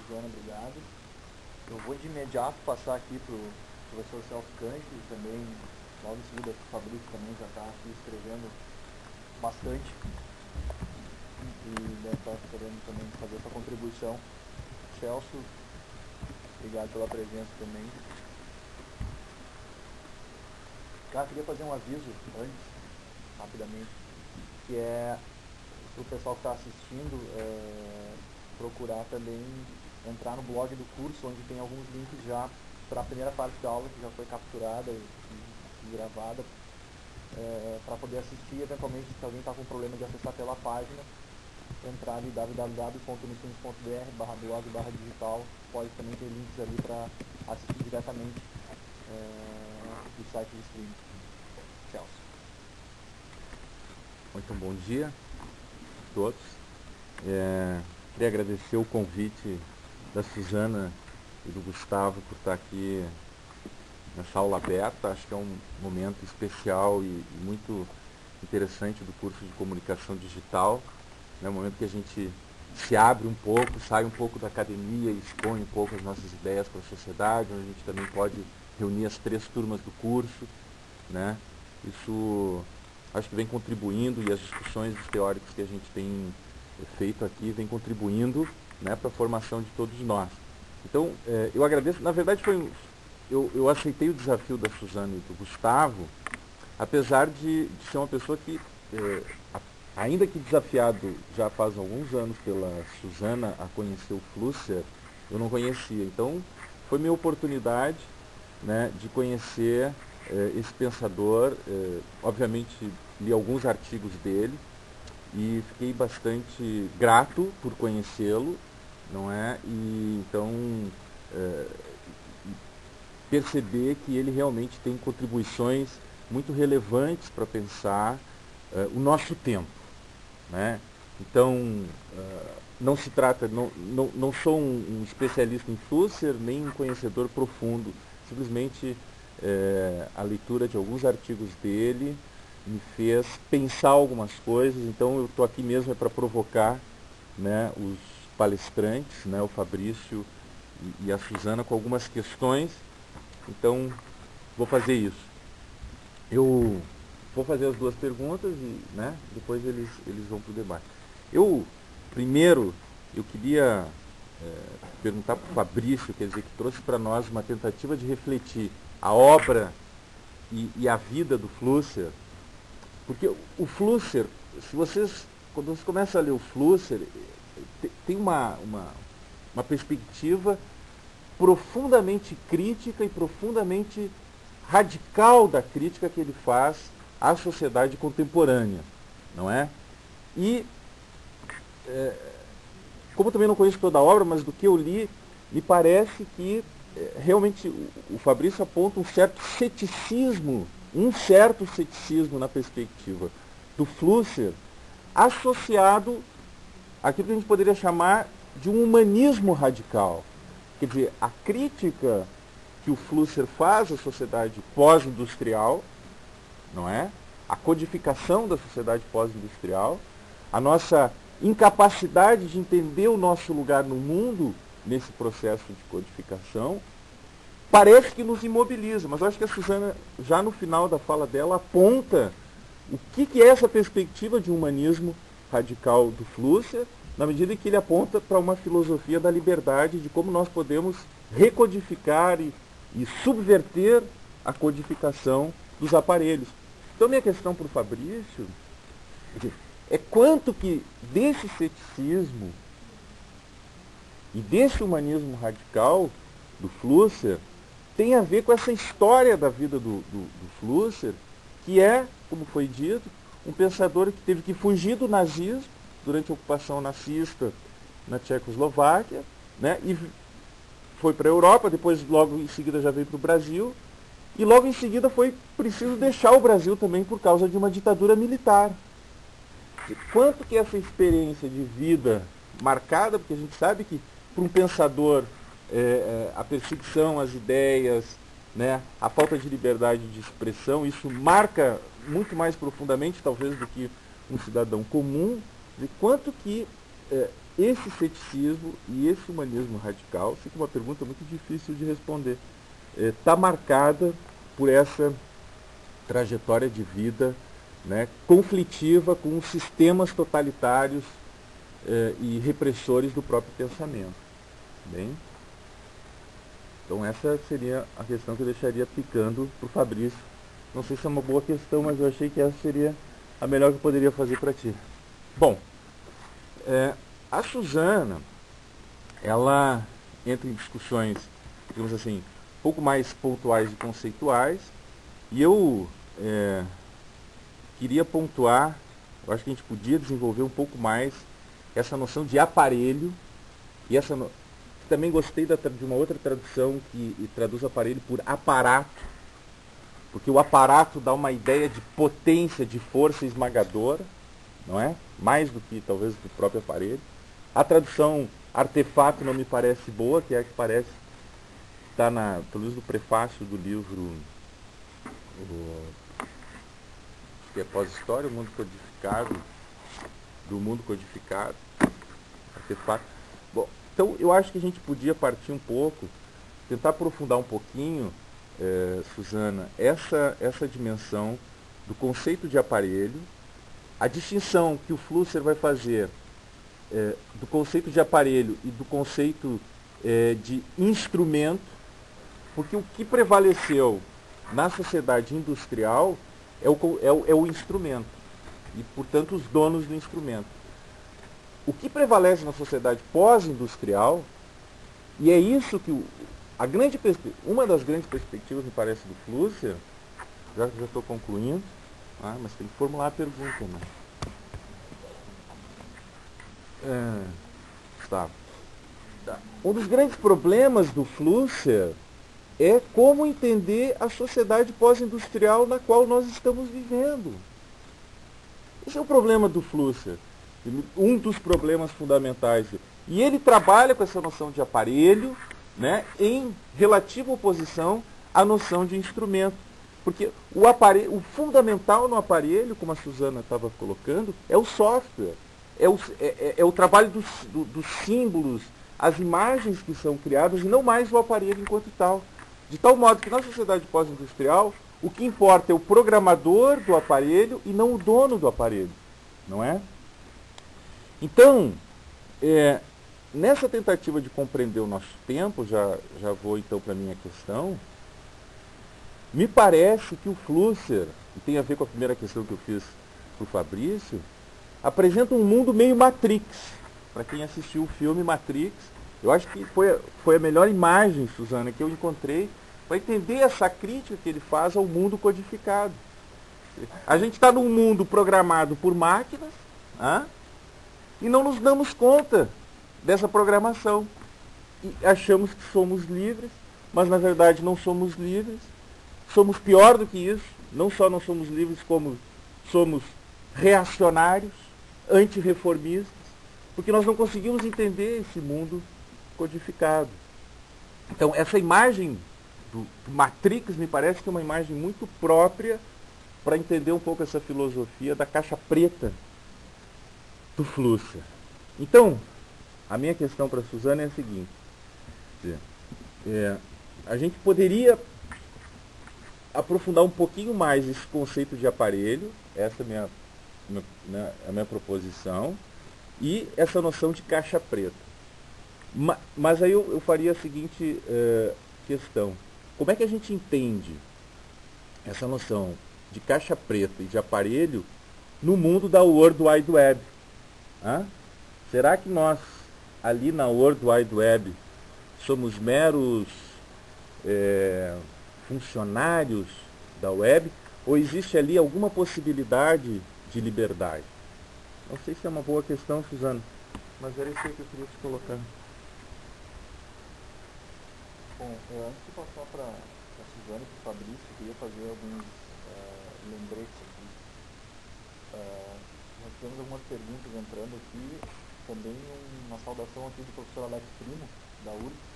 Suzana, obrigado. Eu vou de imediato passar aqui para o professor Celso Cândido, e também, logo em seguida, o Fabrício também já está aqui escrevendo bastante e deve estar querendo também fazer essa contribuição. Celso, obrigado pela presença também. Cara, queria fazer um aviso antes, rapidamente, que é para o pessoal que está assistindo procurar também entrar no blog do curso, onde tem alguns links já para a primeira parte da aula, que já foi capturada e gravada, para poder assistir. Eventualmente, se alguém está com problema de acessar pela página, entrar em www.unicinos.br/blog/digital, pode também ter links ali para assistir diretamente do site de streaming. Celso. Muito bom dia a todos. Queria agradecer o convite da Suzana e do Gustavo por estar aqui nessa aula aberta. Acho que é um momento especial e muito interessante do curso de comunicação digital. É um momento que a gente se abre um pouco, sai um pouco da academia e expõe um pouco as nossas ideias para a sociedade, onde a gente também pode reunir as 3 turmas do curso, né? Isso acho que vem contribuindo, e as discussões dos teóricos que a gente tem feito aqui vem contribuindo, né, para a formação de todos nós. Então, eu agradeço. Na verdade, eu aceitei o desafio da Suzana e do Gustavo, apesar de ser uma pessoa que, ainda que desafiado já faz alguns anos pela Suzana a conhecer o Flusser, eu não conhecia. Então, foi minha oportunidade, né, de conhecer esse pensador. Obviamente, li alguns artigos dele e fiquei bastante grato por conhecê-lo, não é? E então perceber que ele realmente tem contribuições muito relevantes para pensar o nosso tempo, né? Então, não se trata, não sou um especialista em Flusser, nem um conhecedor profundo, simplesmente a leitura de alguns artigos dele me fez pensar algumas coisas. Então eu estou aqui mesmo para provocar, né, os palestrantes, né, o Fabrício e a Suzana, com algumas questões. Então vou fazer isso. Eu vou fazer as 2 perguntas e, né, depois eles vão para o debate. Primeiro, eu queria perguntar para o Fabrício, quer dizer, que trouxe para nós uma tentativa de refletir a obra e a vida do Flusser, porque o Flusser, quando você começa a ler o Flusser, tem uma perspectiva profundamente crítica e profundamente radical da crítica que ele faz à sociedade contemporânea, não é? E, como também não conheço toda a obra, mas do que eu li, me parece que realmente o Fabrício aponta um certo ceticismo na perspectiva do Flusser, associado àquilo que a gente poderia chamar de um humanismo radical. Quer dizer, a crítica que o Flusser faz à sociedade pós-industrial, não é? A codificação da sociedade pós-industrial, a nossa incapacidade de entender o nosso lugar no mundo nesse processo de codificação, parece que nos imobiliza. Mas eu acho que a Suzana, já no final da fala dela, aponta o que é essa perspectiva de humanismo radical do Flusser, na medida em que ele aponta para uma filosofia da liberdade, de como nós podemos recodificar e subverter a codificação dos aparelhos. Então, minha questão para o Fabrício é quanto que desse ceticismo e desse humanismo radical do Flusser tem a ver com essa história da vida do Flusser, que é, como foi dito, um pensador que teve que fugir do nazismo durante a ocupação nazista na Tchecoslováquia, né, e foi para a Europa, depois logo em seguida já veio para o Brasil, e logo em seguida foi preciso deixar o Brasil também por causa de uma ditadura militar. E quanto que essa experiência de vida marcada, porque a gente sabe que para um pensador a perseguição às ideias, né, a falta de liberdade de expressão, isso marca muito mais profundamente talvez do que um cidadão comum, de quanto que esse ceticismo e esse humanismo radical, sei que é uma pergunta muito difícil de responder, está marcada por essa trajetória de vida, né, conflitiva com os sistemas totalitários e repressores do próprio pensamento. Bem? Então essa seria a questão que eu deixaria picando para o Fabrício. Não sei se é uma boa questão, mas eu achei que essa seria a melhor que eu poderia fazer para ti. Bom, a Suzana, ela entra em discussões, digamos assim, um pouco mais pontuais e conceituais, e eu queria pontuar, eu acho que a gente podia desenvolver um pouco mais essa noção de aparelho, e também gostei de uma outra tradução que traduz aparelho por aparato, porque o aparato dá uma ideia de potência, de força esmagadora, não é? Mais do que talvez do próprio aparelho. A tradução artefato não me parece boa, que é a que parece está pelo menos no prefácio do livro que é pós-história, o mundo codificado, do mundo codificado, artefato. Bom, então eu acho que a gente podia partir um pouco, tentar aprofundar um pouquinho, Suzana, essa dimensão do conceito de aparelho, a distinção que o Flusser vai fazer do conceito de aparelho e do conceito de instrumento, porque o que prevaleceu na sociedade industrial é o instrumento, e, portanto, os donos do instrumento. O que prevalece na sociedade pós-industrial, e é isso que uma das grandes perspectivas, me parece, do Flusser, já estou concluindo, mas tem que formular a pergunta, né? Tá. Um dos grandes problemas do Flusser é como entender a sociedade pós-industrial na qual nós estamos vivendo. Esse é o problema do Flusser, um dos problemas fundamentais. E ele trabalha com essa noção de aparelho, né, em relativa oposição à noção de instrumento. Porque o fundamental no aparelho, como a Suzana estava colocando, é o software, é o trabalho dos símbolos, as imagens que são criadas, e não mais o aparelho enquanto tal. De tal modo que na sociedade pós-industrial, o que importa é o programador do aparelho e não o dono do aparelho, não é? Então, nessa tentativa de compreender o nosso tempo, já vou então para a minha questão, me parece que o Flusser, e tem a ver com a primeira questão que eu fiz para o Fabrício, apresenta um mundo meio Matrix. Para quem assistiu o filme Matrix, eu acho que foi a melhor imagem, Suzana, que eu encontrei para entender essa crítica que ele faz ao mundo codificado. A gente está num mundo programado por máquinas, e não nos damos conta dessa programação. E achamos que somos livres, mas na verdade não somos livres. Somos pior do que isso. Não só não somos livres, como somos reacionários, antirreformistas, porque nós não conseguimos entender esse mundo codificado. Então, essa imagem do Matrix me parece que é uma imagem muito própria para entender um pouco essa filosofia da caixa preta do Flusser. Então, a minha questão para a Suzana é a seguinte: a gente poderia aprofundar um pouquinho mais esse conceito de aparelho, essa é a minha proposição, e essa noção de caixa preta. Mas aí eu faria a seguinte questão: como é que a gente entende essa noção de caixa preta e de aparelho no mundo da World Wide Web? Será que nós, ali na World Wide Web, somos meros funcionários da web, ou existe ali alguma possibilidade de liberdade? Não sei se é uma boa questão, Suzana, mas era isso aí que eu queria te colocar. Bom, antes de passar para a Suzana e para o Fabrício, eu queria fazer alguns lembretes aqui. Nós temos algumas perguntas entrando aqui, também uma saudação aqui do professor Alex Primo, da URGS,